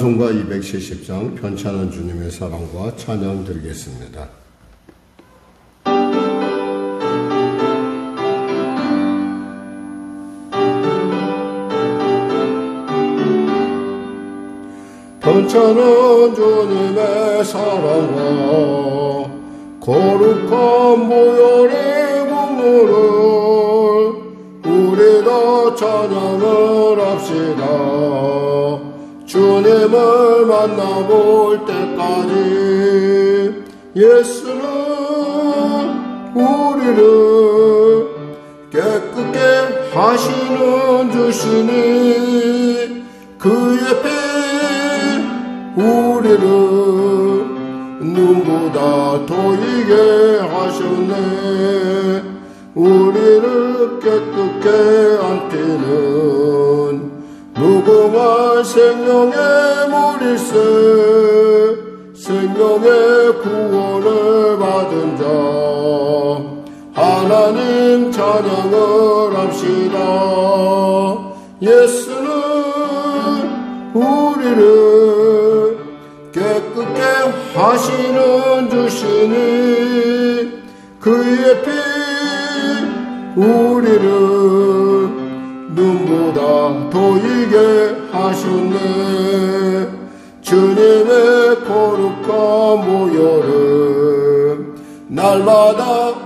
찬송가 270장 편찮은 주님의 사랑과 찬양 드리겠습니다. 편찮은 주님의 사랑과 거룩한 보혈의 국물을 우리 다 찬양을 합시다. 주님을 만나볼 때까지 예수는 우리를 깨끗게 하시는 주시니 그의 피 우리를 눈보다 더이게 하셨네. 우리를 깨끗게 안티는 무궁한 생명의 물일세. 생명의 구원을 받은 자 하나님 찬양을 합시다. 예수는 우리를 깨끗게 하시는 주시니 그의 피 우리를 눈보다 더이게 하셨네. 주님의 거룩한 보혈을 날마다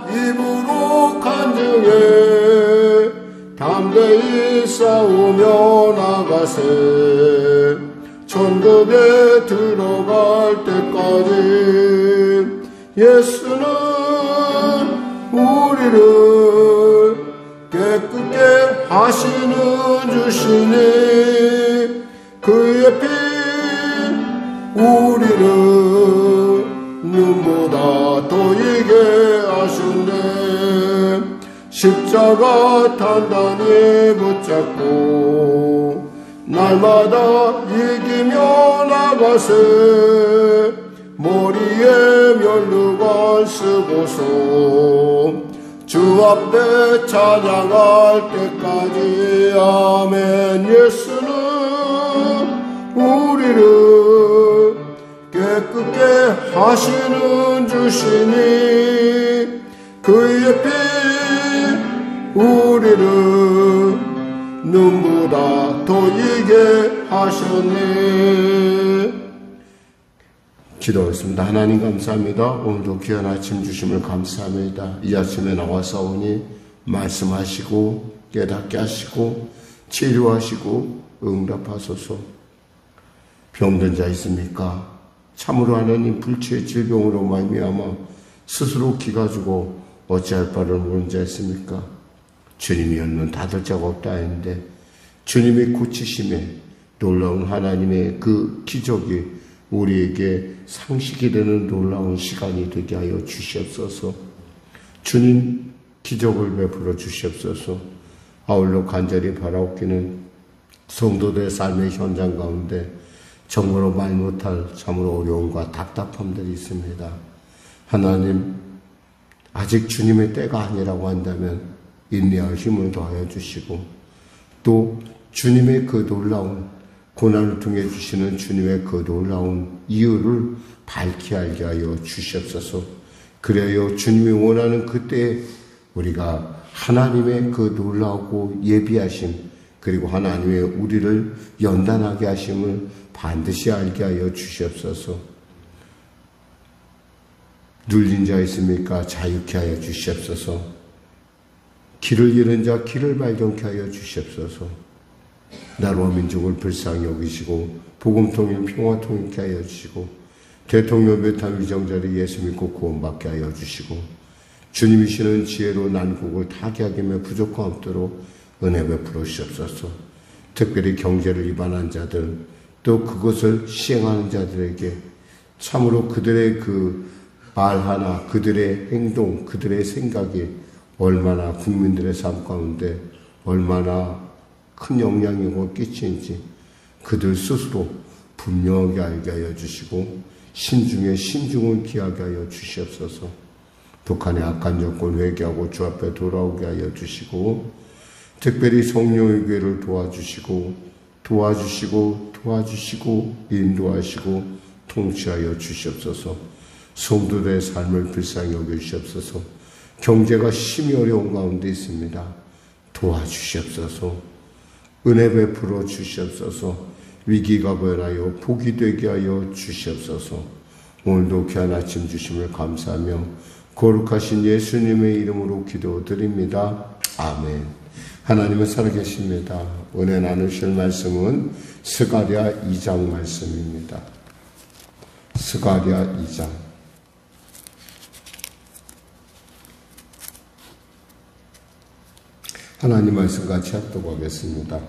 입으로 간증해 담대히 싸우며 나가세. 천국에 들어갈 때까지 예수는 우리를 깨끗게 하시는 주시니 그의 피 우리를 눈보다 더이게 하셨네. 십자가 단단히 붙잡고 날마다 이기며 나가세. 머리에 면류관 쓰고서 주 앞에 찬양할 때까지 아멘. 예수는 우리를 깨끗게 하시는 주시니 그의 피 우리를 눈보다 더이게 하셨네. 기도하겠습니다. 하나님 감사합니다. 오늘도 귀한 아침 주심을 감사합니다. 이 아침에 나와서오니 말씀하시고 깨닫게 하시고 치료하시고 응답하소서. 병든 자 있습니까? 참으로 하나님 불치의 질병으로 말미암아 스스로 기가 주고 어찌할 바를 모르는 자 있습니까? 주님이 없는 닫을 자가 없다 했는데 주님의 고치심에 놀라운 하나님의 그 기적이 우리에게 상식이 되는 놀라운 시간이 되게 하여 주시옵소서. 주님 기적을 베풀어 주시옵소서. 아울러 간절히 바라옵기는 성도들의 삶의 현장 가운데 정말로 말 못할 참으로 어려움과 답답함들이 있습니다. 하나님 아직 주님의 때가 아니라고 한다면 인내할 힘을 더하여 주시고 또 주님의 그 놀라운 고난을 통해 주시는 주님의 그 놀라운 이유를 밝히 알게 하여 주시옵소서. 그래야 주님이 원하는 그때에 우리가 하나님의 그 놀라우고 예비하심 그리고 하나님의 우리를 연단하게 하심을 반드시 알게 하여 주시옵소서. 눌린 자 있습니까? 자유케 하여 주시옵소서. 길을 잃은 자 길을 발견케 하여 주시옵소서. 나라와 민족을 불쌍히 여기시고 복음 통일 평화 통일케 하여 주시고 대통령 배탄 위정자를 예수 믿고 구원받게 하여 주시고 주님이시는 지혜로 난국을 타개하기며 부족함 없도록 은혜 베풀어 주시옵소서. 특별히 경제를 위반한 자들 또 그것을 시행하는 자들에게 참으로 그들의 그 말 하나 그들의 행동 그들의 생각이 얼마나 국민들의 삶 가운데 얼마나 큰 영향력을 끼치는지 그들 스스로 분명하게 알게 하여 주시고 신중에 신중을 기하게 하여 주시옵소서. 북한의 악한 정권 회개하고 주 앞에 돌아오게 하여 주시고 특별히 성령의 교회를 도와주시고 도와주시고 인도하시고 통치하여 주시옵소서. 성도들의 삶을 불쌍히 여겨주시옵소서. 경제가 심히 어려운 가운데 있습니다. 도와주시옵소서. 은혜 베풀어 주시옵소서. 위기가 변하여 복이 되게 하여 주시옵소서. 오늘도 귀한 아침 주심을 감사하며 거룩하신 예수님의 이름으로 기도드립니다. 아멘. 하나님은 살아계십니다. 은혜 나누실 말씀은 스가랴 2장 말씀입니다. 스가랴 2장. 하나님 말씀 같이 합독하겠습니다.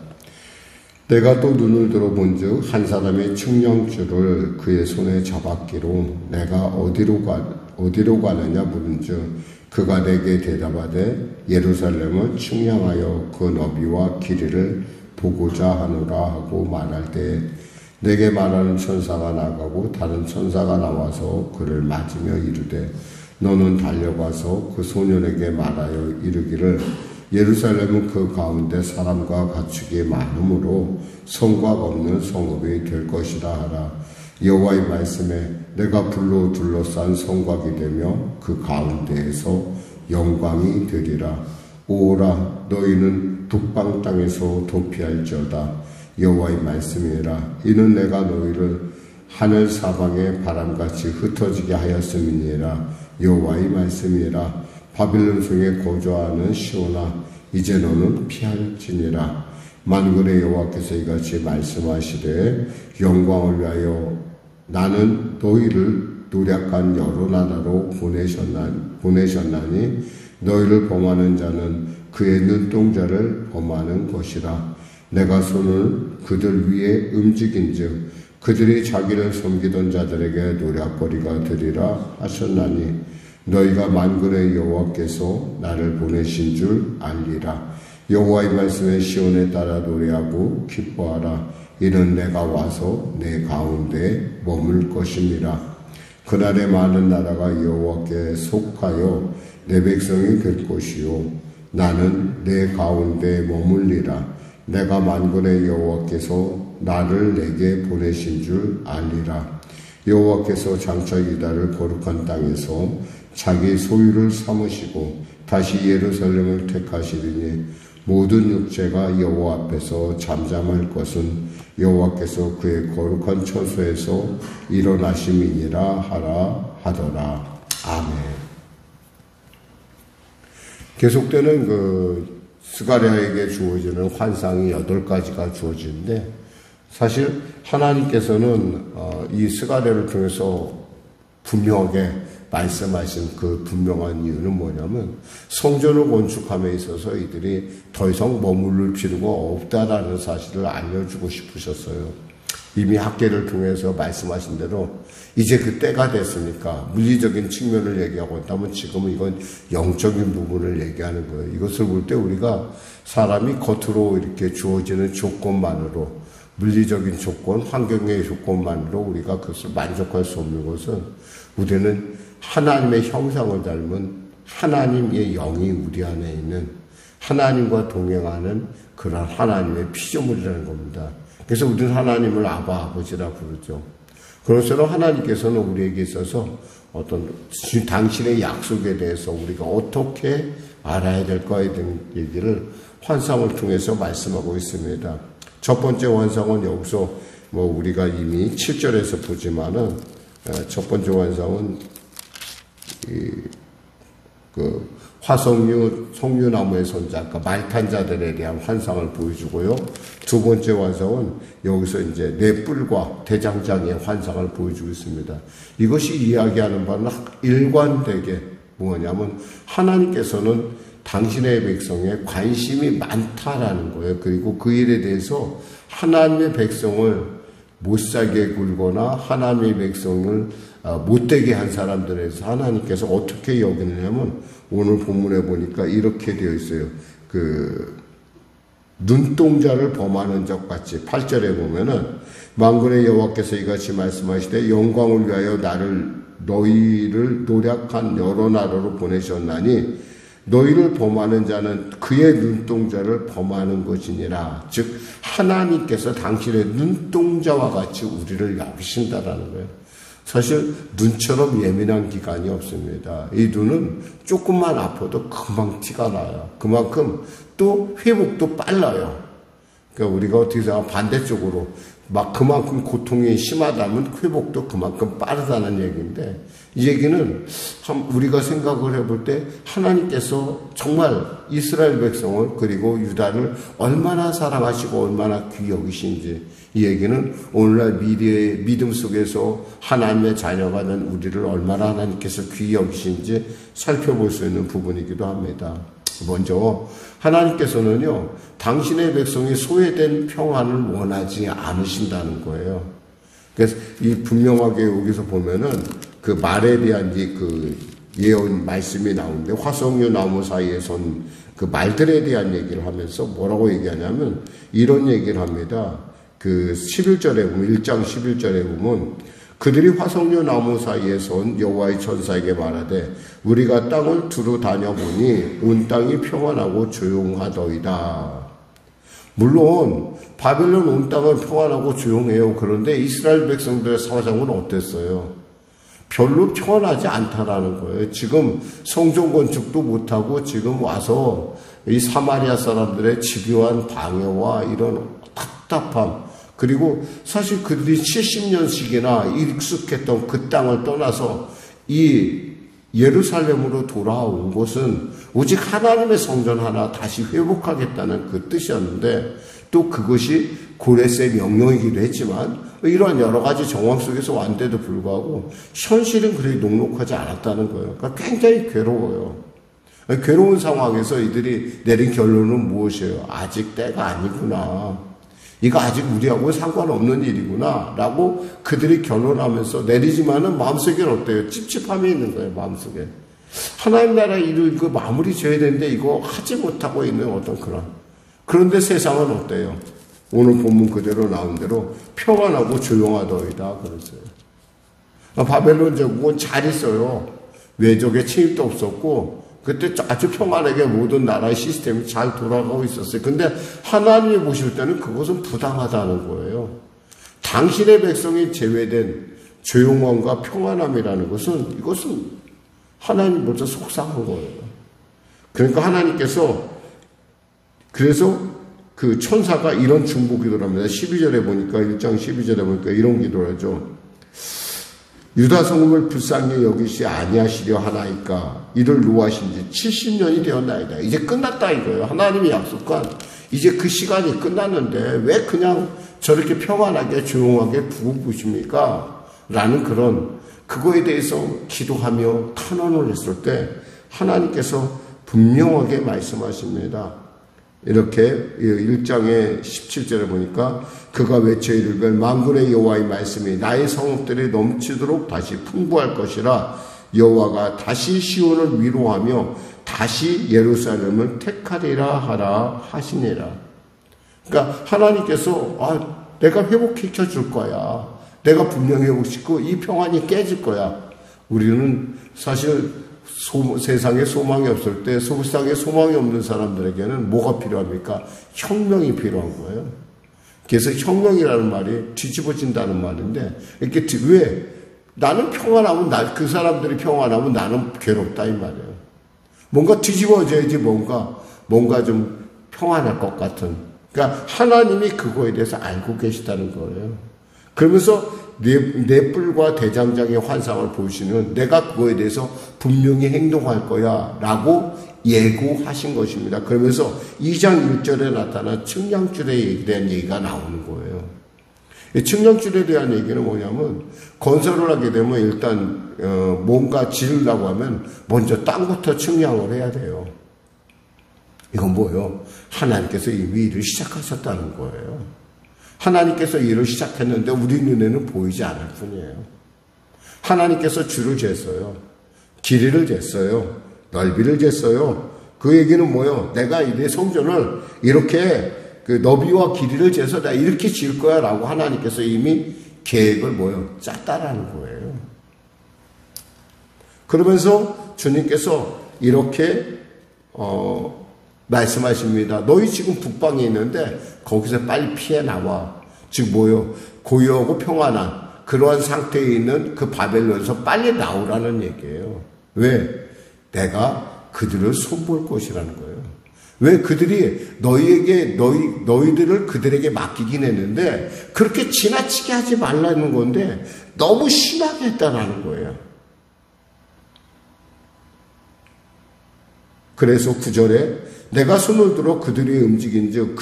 내가 또 눈을 들어본 즉 한 사람의 측량줄을 그의 손에 잡았기로 내가 어디로 가느냐 물은 즉 그가 내게 대답하되 예루살렘을 측량하여 그 너비와 길이를 보고자 하노라 하고 말할 때 내게 말하는 천사가 나가고 다른 천사가 나와서 그를 맞으며 이르되 너는 달려가서 그 소년에게 말하여 이르기를 예루살렘은 그 가운데 사람과 가축이 많으므로 성곽 없는 성읍이 될 것이라 하라. 여호와의 말씀에 내가 불로 둘러싼 성곽이 되며 그 가운데에서 영광이 되리라. 오라 너희는 북방 땅에서 도피할지어다. 여호와의 말씀이라. 이는 내가 너희를 하늘 사방에 바람같이 흩어지게 하였음이니라. 여호와의 말씀이라. 바빌론 성에 거주하는 시온아 이제 너는 피할지니라. 만군의 여호와께서 이같이 말씀하시되 영광을 위하여 나는 너희를 노략한 여러 나라로 보내셨나니 너희를 범하는 자는 그의 눈동자를 범하는 것이라. 내가 손을 그들 위에 움직인즉 그들이 자기를 섬기던 자들에게 노략거리가 되리라 하셨나니 너희가 만군의 여호와께서 나를 보내신 줄 알리라. 여호와의 말씀에 시온에 따라 노래하고 기뻐하라. 이는 내가 와서 내 가운데 머물 것입니다. 그날에 많은 나라가 여호와께 속하여 내 백성이 될 것이요 나는 내 가운데 머물리라. 내가 만군의 여호와께서 나를 내게 보내신 줄 알리라. 여호와께서 장차 유다를 거룩한 땅에서 자기 소유를 삼으시고 다시 예루살렘을 택하시리니 모든 육체가 여호와 앞에서 잠잠할 것은 여호와께서 그의 거룩한 처소에서 일어나심이니라 하라 하더라. 아멘. 계속되는 스가랴에게 주어지는 환상이 8가지가 주어지는데 사실 하나님께서는 이 스가랴를 통해서 분명하게 말씀하신 그 분명한 이유는 뭐냐면 성전을 건축함에 있어서 이들이 더 이상 머무를 필요가 없다라는 사실을 알려주고 싶으셨어요. 이미 학계를 통해서 말씀하신 대로 이제 그 때가 됐으니까 물리적인 측면을 얘기하고 있다면 지금은 이건 영적인 부분을 얘기하는 거예요. 이것을 볼 때 우리가 사람이 겉으로 이렇게 주어지는 조건만으로 물리적인 조건, 환경의 조건만으로 우리가 그것을 만족할 수 없는 것은 우리는 하나님의 형상을 닮은 하나님의 영이 우리 안에 있는 하나님과 동행하는 그런 하나님의 피조물이라는 겁니다. 그래서 우리는 하나님을 아바 아버지라 부르죠. 그것처럼 하나님께서는 우리에게 있어서 어떤 당신의 약속에 대해서 우리가 어떻게 알아야 될까에 대한 얘기를 환상을 통해서 말씀하고 있습니다. 첫 번째 환상은 여기서 우리가 이미 7절에서 보지만은 첫 번째 환상은 화석류, 석류나무의 손자, 그러니까 말탄 자들에 대한 환상을 보여주고요. 두 번째 환상은 여기서 이제 네 뿔과 대장장의 환상을 보여주고 있습니다. 이것이 이야기하는 바는 일관되게 뭐냐면 하나님께서는 당신의 백성에 관심이 많다라는 거예요. 그리고 그 일에 대해서 하나님의 백성을 못살게 굴거나 하나님의 백성을 못되게 한 사람들에 대해서 하나님께서 어떻게 여기느냐면 오늘 본문에 보니까 이렇게 되어 있어요. 눈동자를 범하는 적 같이 8절에 보면은 만군의 여호와께서 이같이 말씀하시되 영광을 위하여 너희를 노략한 여러 나라로 보내셨나니 너희를 범하는 자는 그의 눈동자를 범하는 것이니라. 즉 하나님께서 당신의 눈동자와 같이 우리를 여기신다라는 거예요. 사실 눈처럼 예민한 기관이 없습니다. 이 눈은 조금만 아파도 금방 티가 나요. 그만큼 또 회복도 빨라요. 그러니까 우리가 어떻게 생각하면 반대쪽으로 막 그만큼 고통이 심하다면 회복도 그만큼 빠르다는 얘기인데, 이 얘기는 우리가 생각을 해볼 때 하나님께서 정말 이스라엘 백성을 그리고 유다를 얼마나 사랑하시고 얼마나 귀히 여기신지, 이 얘기는 오늘날 미래의 믿음 속에서 하나님의 자녀가 된 우리를 얼마나 하나님께서 귀히 여기신지 살펴볼 수 있는 부분이기도 합니다. 먼저 하나님께서는요, 당신의 백성이 소외된 평안을 원하지 않으신다는 거예요. 그래서 이 분명하게 여기서 보면은 그 말에 대한 그 예언 말씀이 나오는데, 화석류 나무 사이에 선 그 말들에 대한 얘기를 하면서 뭐라고 얘기하냐면 이런 얘기를 합니다. 그 11절에 보면, 1장 11절에 보면, 그들이 화석류 나무 사이에 선 여호와의 천사에게 말하되 우리가 땅을 두루 다녀보니 온 땅이 평안하고 조용하더이다. 물론 바벨론 온 땅은 평안하고 조용해요. 그런데 이스라엘 백성들의 사정은 어땠어요? 별로 평안하지 않다라는 거예요. 지금 성전 건축도 못하고 지금 와서 이 사마리아 사람들의 집요한 방해와 이런 답답함, 그리고 사실 그들이 70년씩이나 익숙했던 그 땅을 떠나서 이 예루살렘으로 돌아온 것은 오직 하나님의 성전 하나 다시 회복하겠다는 그 뜻이었는데, 또 그것이 고레스의 명령이기도 했지만 이러한 여러 가지 정황 속에서 왔는데도 불구하고 현실은 그렇게 녹록하지 않았다는 거예요. 그러니까 굉장히 괴로워요. 괴로운 상황에서 이들이 내린 결론은 무엇이에요? 아직 때가 아니구나. 이거 아직 우리하고 상관없는 일이구나 라고 그들이 결론하면서 내리지만은 마음속에는 어때요? 찝찝함이 있는 거예요. 마음속에. 하나님 나라 일을 이거 마무리 지어야 되는데 이거 하지 못하고 있는 어떤 그런데 세상은 어때요? 오늘 본문 그대로 나온 대로 평안하고 조용하더이다 그랬어요. 바벨론 제국은 잘 있어요. 외적의 침입도 없었고 그때 아주 평안하게 모든 나라의 시스템이 잘 돌아가고 있었어요. 근데 하나님이 보실 때는 그것은 부당하다는 거예요. 당신의 백성이 제외된 조용함과 평안함이라는 것은, 이것은 하나님 먼저 속상한 거예요. 그러니까 하나님께서, 그래서 그 천사가 이런 중보 기도를 합니다. 12절에 보니까, 1장 12절에 보니까 이런 기도를 하죠. 유다 성읍을 불쌍히 여기시 아니하시려 하나이까 이를 노하신 지 70년이 되었나이다. 이제 끝났다 이거예요. 하나님이 약속한 이제 그 시간이 끝났는데 왜 그냥 저렇게 평안하게 조용하게 두고 보십니까? 라는 그런, 그거에 대해서 기도하며 탄원을 했을 때 하나님께서 분명하게 말씀하십니다. 이렇게 1장의 17절에 보니까 그가 외쳐 이르되 만군의 여호와의 말씀이 나의 성읍들이 넘치도록 다시 풍부할 것이라. 여호와가 다시 시온을 위로하며 다시 예루살렘을 택하리라 하라 하시니라. 그러니까 하나님께서 내가 회복시켜 줄 거야. 내가 분명히 회복시키고 이 평안이 깨질 거야. 우리는 사실 세상에 소망이 없을 때, 세상에 소망이 없는 사람들에게는 뭐가 필요합니까? 혁명이 필요한 거예요. 그래서 혁명이라는 말이 뒤집어진다는 말인데, 이렇게 왜? 나는 평안하면, 그 사람들이 평안하면 나는 괴롭다 이 말이에요. 뭔가 뒤집어져야지 뭔가 좀 평안할 것 같은. 그러니까 하나님이 그거에 대해서 알고 계시다는 거예요. 그러면서 내 뿔과 대장장의 환상을 보시는, 내가 그거에 대해서 분명히 행동할 거야 라고 예고하신 것입니다. 그러면서 2장 1절에 나타난 측량줄에 대한 얘기가 나오는 거예요. 이 측량줄에 대한 얘기는 뭐냐면, 건설을 하게 되면 일단 뭔가 지으려고 하면 먼저 땅부터 측량을 해야 돼요. 이건 뭐예요? 하나님께서 이미 일을 시작하셨다는 거예요. 하나님께서 일을 시작했는데 우리 눈에는 보이지 않을 뿐이에요. 하나님께서 줄을 쟀어요. 길이를 쟀어요. 넓이를 쟀어요. 그 얘기는 뭐예요? 내가 내 성전을 이렇게 그 너비와 길이를 재서 내가 이렇게 지을 거야 라고 하나님께서 이미 계획을 짰다라는 거예요. 그러면서 주님께서 이렇게 말씀하십니다. 너희 지금 북방에 있는데 거기서 빨리 피해 나와. 즉 뭐요? 고요하고 평안한 그러한 상태에 있는 그 바벨론에서 빨리 나오라는 얘기예요. 왜? 내가 그들을 손볼 것이라는 거예요. 왜? 그들이 너희들을 그들에게 맡기긴 했는데 그렇게 지나치게 하지 말라는 건데 너무 심하게 했다라는 거예요. 그래서 9절에 내가 손을 들어 그들이 움직인즉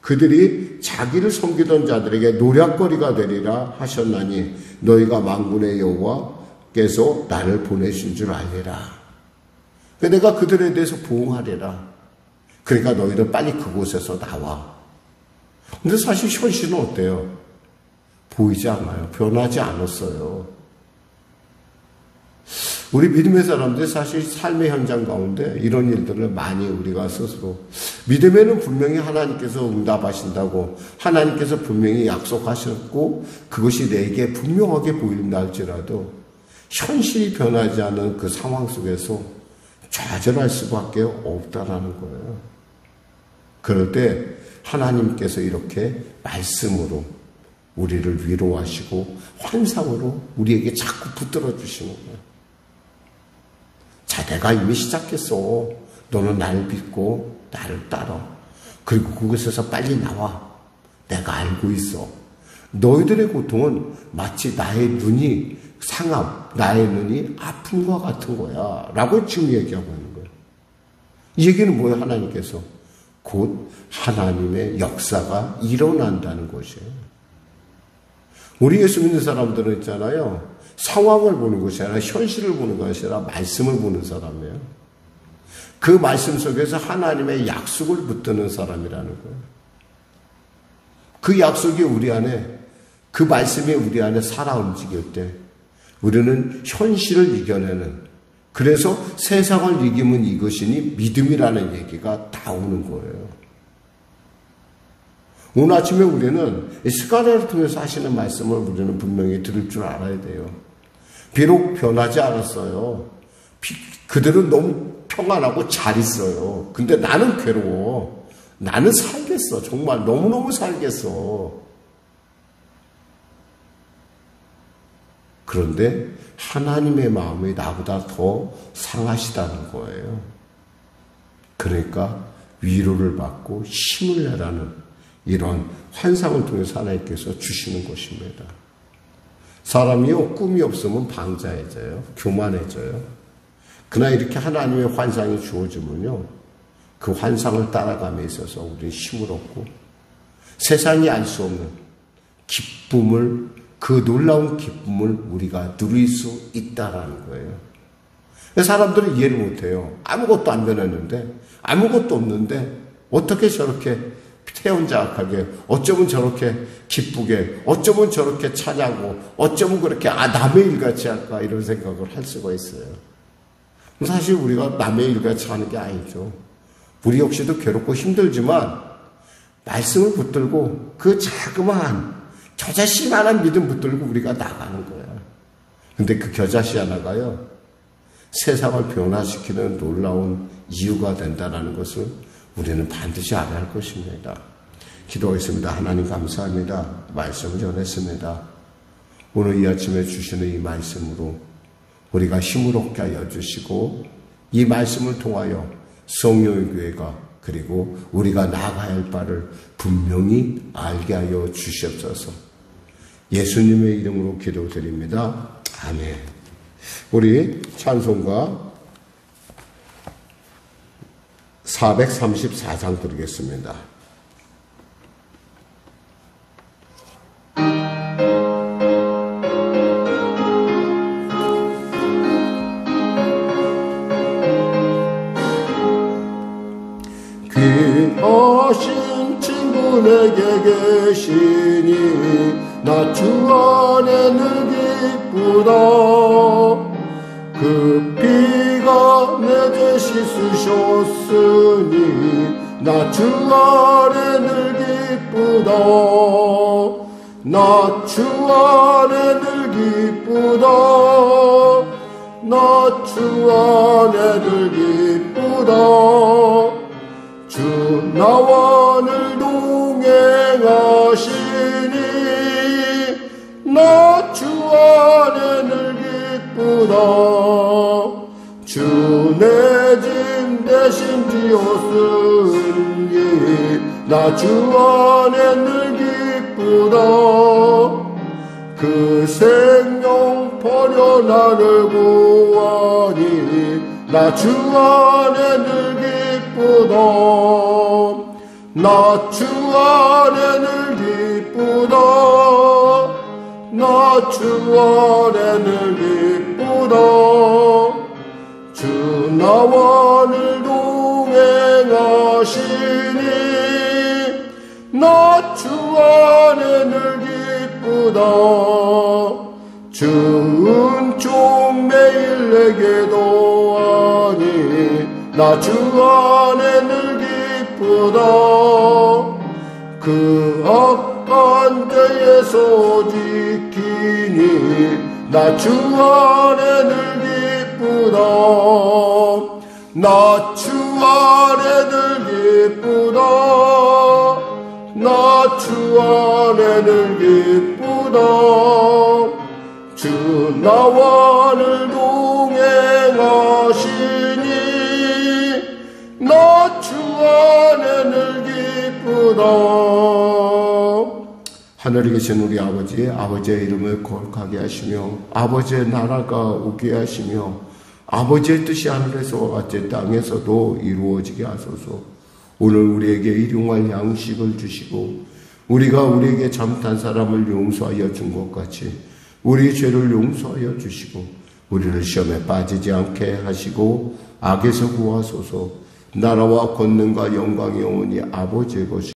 그들이 자기를 섬기던 자들에게 노략거리가 되리라 하셨나니 너희가 만군의 여호와께서 나를 보내신 줄 알리라. 내가 그들에 대해서 보응하리라. 그러니까 너희들 빨리 그곳에서 나와. 근데 사실 현실은 어때요? 보이지 않아요. 변하지 않았어요. 우리 믿음의 사람들이 사실 삶의 현장 가운데 이런 일들을 많이 우리가 스스로 믿음에는 분명히 하나님께서 응답하신다고 하나님께서 분명히 약속하셨고 그것이 내게 분명하게 보인다 할지라도 현실이 변하지 않은 그 상황 속에서 좌절할 수밖에 없다라는 거예요. 그럴 때 하나님께서 이렇게 말씀으로 우리를 위로하시고 환상으로 우리에게 자꾸 붙들어 주시는 거예요. 자, 내가 이미 시작했어. 너는 나를 믿고 나를 따라. 그리고 그곳에서 빨리 나와. 내가 알고 있어. 너희들의 고통은 마치 나의 눈이 상함, 나의 눈이 아픔과 같은 거야. 라고 지금 얘기하고 있는 거예요. 이 얘기는 뭐예요? 하나님께서 곧 하나님의 역사가 일어난다는 것이에요. 우리 예수 믿는 사람들은 있잖아요. 상황을 보는 것이 아니라 현실을 보는 것이 아니라 말씀을 보는 사람이에요. 그 말씀 속에서 하나님의 약속을 붙드는 사람이라는 거예요. 그 약속이 우리 안에, 그 말씀이 우리 안에 살아 움직일 때 우리는 현실을 이겨내는, 그래서 세상을 이기면 이것이니 믿음이라는 얘기가 나오는 거예요. 오늘 아침에 우리는 스가랴를 통해서 하시는 말씀을 우리는 분명히 들을 줄 알아야 돼요. 비록 변하지 않았어요. 그들은 너무 평안하고 잘 있어요. 근데 나는 괴로워. 나는 살겠어. 정말 너무너무 살겠어. 그런데 하나님의 마음이 나보다 더 상하시다는 거예요. 그러니까 위로를 받고 힘을 내라는 이런 환상을 통해서 하나님께서 주시는 것입니다. 사람이요, 꿈이 없으면 방자해져요. 교만해져요. 그러나 이렇게 하나님의 환상이 주어지면요, 그 환상을 따라감에 있어서 우리는 힘을 얻고 세상이 알 수 없는 기쁨을, 그 놀라운 기쁨을 우리가 누릴 수 있다라는 거예요. 사람들은 이해를 못해요. 아무것도 안 변했는데, 아무것도 없는데 어떻게 저렇게 태연자악하게, 어쩌면 저렇게 기쁘게, 어쩌면 저렇게 차냐고, 어쩌면 그렇게 남의 일같이 할까, 이런 생각을 할 수가 있어요. 사실 우리가 남의 일같이 하는 게 아니죠. 우리 역시도 괴롭고 힘들지만 말씀을 붙들고 그 자그마한 겨자씨만한 믿음 붙들고 우리가 나가는 거야. 근데 그 겨자씨 하나가요, 세상을 변화시키는 놀라운 이유가 된다는 것을 우리는 반드시 알아야 할 것입니다. 기도하겠습니다. 하나님 감사합니다. 말씀을 전했습니다. 오늘 이 아침에 주시는 이 말씀으로 우리가 힘을 얻게 하여 주시고 이 말씀을 통하여 성령의 교회가 그리고 우리가 나아가야 할 바를 분명히 알게 하여 주시옵소서. 예수님의 이름으로 기도드립니다. 아멘. 우리 찬송가 434장 드리겠습니다. 귀하신 친구에게 계시니 나 주 안에 늘 기쁘다. 그 피가 내 죄 씻으셨으니 나 주 안에 늘 기쁘다. 나 주 안에 늘 기쁘다. 나 주 안에 늘 기쁘다. 기쁘다. 주 나와 늘 동행하시니 나 주 안에 늘 기쁘다. 주 내 짐 대신 지었으니 나 주 안에 늘 기쁘다. 그 생명 버려 나를 구하니 나 주 안에 늘 기쁘다. 나 주 안에 늘 기쁘다. 나 주 안에 늘 기쁘다. 주 나와 늘 동행하시니 나 주 안에 늘 기쁘다. 주 은총 매일 내게 도하니 나 주 안에 늘 기쁘다. 그 악한 죄에서 지키니 나 주 안에 늘 기쁘다. 나 주 안에 늘 기쁘다. 나 주 안에 늘 기쁘다. 주 나와 늘 동행하시니 나 주 안에 늘 기쁘다. 하늘에 계신 우리 아버지, 아버지의 이름을 거룩하게 하시며 아버지의 나라가 오게 하시며 아버지의 뜻이 하늘에서와 같이 땅에서도 이루어지게 하소서. 오늘 우리에게 일용할 양식을 주시고 우리가 우리에게 잘못한 사람을 용서하여 준 것 같이 우리 죄를 용서하여 주시고 우리를 시험에 빠지지 않게 하시고 악에서 구하소서. 나라와 권능과 영광이 영원히 아버지의 것이